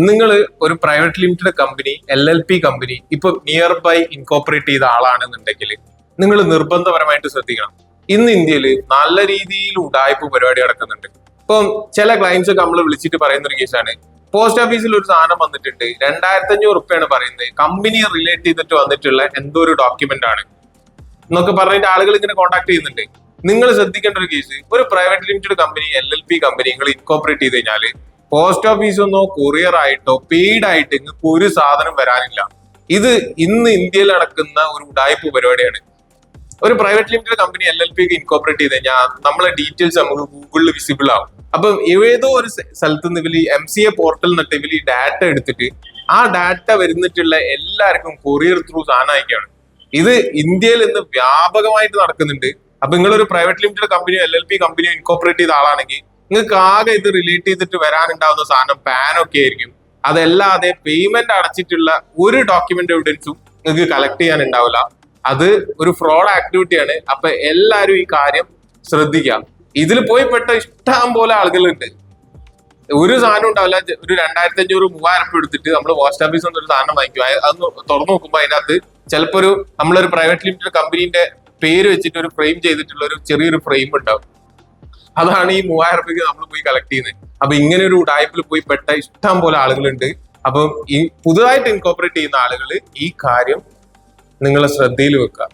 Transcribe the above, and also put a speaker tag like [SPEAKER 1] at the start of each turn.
[SPEAKER 1] നിങ്ങൾ ഒരു private limited company LLP company ഇപ്പൊ നിയർ ബൈ ഇൻകോപ്പറേറ്റ് ചെയ്ത ആളാണെന്നുണ്ടെങ്കിൽ നിങ്ങൾ നിർബന്ധപരമായിട്ട് ശ്രദ്ധിക്കണം. ഇന്ന് ഇന്ത്യയിൽ നല്ല രീതിയിൽ ഉഡായ്പ പരിപാടി നടക്കുന്നുണ്ട്. ഇപ്പം ചില ക്ലയൻസ് ഒക്കെ നമ്മൾ വിളിച്ചിട്ട് പറയുന്ന ഒരു കേസാണ്, പോസ്റ്റ് ഓഫീസിൽ ഒരു സാധനം വന്നിട്ടുണ്ട്, 2500 പറയുന്നത്, കമ്പനിയെ റിലേറ്റ് ചെയ്തിട്ട് വന്നിട്ടുള്ള എന്തോ ഒരു ഡോക്യുമെന്റ് ആണ് എന്നൊക്കെ പറഞ്ഞിട്ട് ആളുകൾ ഇങ്ങനെ കോൺടാക്ട് ചെയ്യുന്നുണ്ട്. നിങ്ങൾ ശ്രദ്ധിക്കേണ്ട ഒരു കേസ്, ഒരു private limited company LLP company നിങ്ങൾ ഇൻകോപ്പറേറ്റ് ചെയ്ത് കഴിഞ്ഞാല് പോസ്റ്റ് ഓഫീസൊന്നോ കൊറിയർ ആയിട്ടോ പെയ്ഡ് ആയിട്ട് നിങ്ങൾക്ക് ഒരു സാധനം വരാനില്ല. ഇത് ഇന്ന് ഇന്ത്യയിൽ നടക്കുന്ന ഒരു ഉഡായ്പ പരിപാടിയാണ്. ഒരു private limited company LLP incorporate ചെയ്ത് കഴിഞ്ഞാൽ നമ്മളെ ഡീറ്റെയിൽസ് നമുക്ക് ഗൂഗിളിൽ വിസിബിൾ ആവും. അപ്പം ഏതോ ഒരു സ്ഥലത്ത് നിന്ന് ഇവര് MCA പോർട്ടൽ എന്നിട്ട് ഇവര് ഈ ഡാറ്റ എടുത്തിട്ട് ആ ഡാറ്റ വരുന്നിട്ടുള്ള എല്ലാവർക്കും കൊറിയർ ത്രൂ സാധനം അയക്കുകയാണ്. ഇത് ഇന്ത്യയിൽ ഇന്ന് വ്യാപകമായിട്ട് നടക്കുന്നുണ്ട്. അപ്പൊ നിങ്ങളൊരു പ്രൈവറ്റ് ലിമിറ്റഡ് കമ്പനിയോ LLP കമ്പനിയോ ഇൻകോപ്പറേറ്റ് ചെയ്ത ആളാണെങ്കിൽ നിങ്ങൾക്ക് ആകെ ഇത് റിലേറ്റ് ചെയ്തിട്ട് വരാനുണ്ടാവുന്ന സാധനം പാനൊക്കെ ആയിരിക്കും. അതല്ലാതെ പേയ്മെന്റ് അടച്ചിട്ടുള്ള ഒരു ഡോക്യുമെന്റ് എവിഡൻസും നിങ്ങൾക്ക് കളക്ട് ചെയ്യാൻ ഉണ്ടാവില്ല. അത് ഒരു ഫ്രോഡ് ആക്ടിവിറ്റിയാണ്. അപ്പൊ എല്ലാവരും ഈ കാര്യം ശ്രദ്ധിക്കാം. ഇതിൽ പോയി പെട്ട ഇഷ്ടം പോലെ ആളുകളുണ്ട്. ഒരു സാധനം ഉണ്ടാവില്ല, ഒരു 2500-3000 എടുത്തിട്ട് നമ്മൾ പോസ്റ്റ് ഓഫീസിൽ നിന്ന് ഒരു സാധനം വാങ്ങിക്കും. അത് തുറന്നു നോക്കുമ്പോൾ അതിനകത്ത് ചിലപ്പോ നമ്മളൊരു പ്രൈവറ്റ് ലിമിറ്റഡ് കമ്പനീന്റെ പേര് വെച്ചിട്ട് ഒരു ഫ്രെയിം ചെയ്തിട്ടുള്ള ഒരു ചെറിയൊരു ഫ്രെയിം ഉണ്ടാവും. അതാണ് ഈ 3000 നമ്മൾ പോയി കളക്ട് ചെയ്യുന്നത്. അപ്പൊ ഇങ്ങനെ ഒരു ഉഡായ്പിൽ പോയി പെട്ട ഇഷ്ടം പോലെ ആളുകളുണ്ട്. അപ്പം ഈ പുതുതായിട്ട് ഇൻകോപ്പറേറ്റ് ചെയ്യുന്ന ആളുകൾ ഈ കാര്യം നിങ്ങളെ ശ്രദ്ധയിൽ വെക്കുക.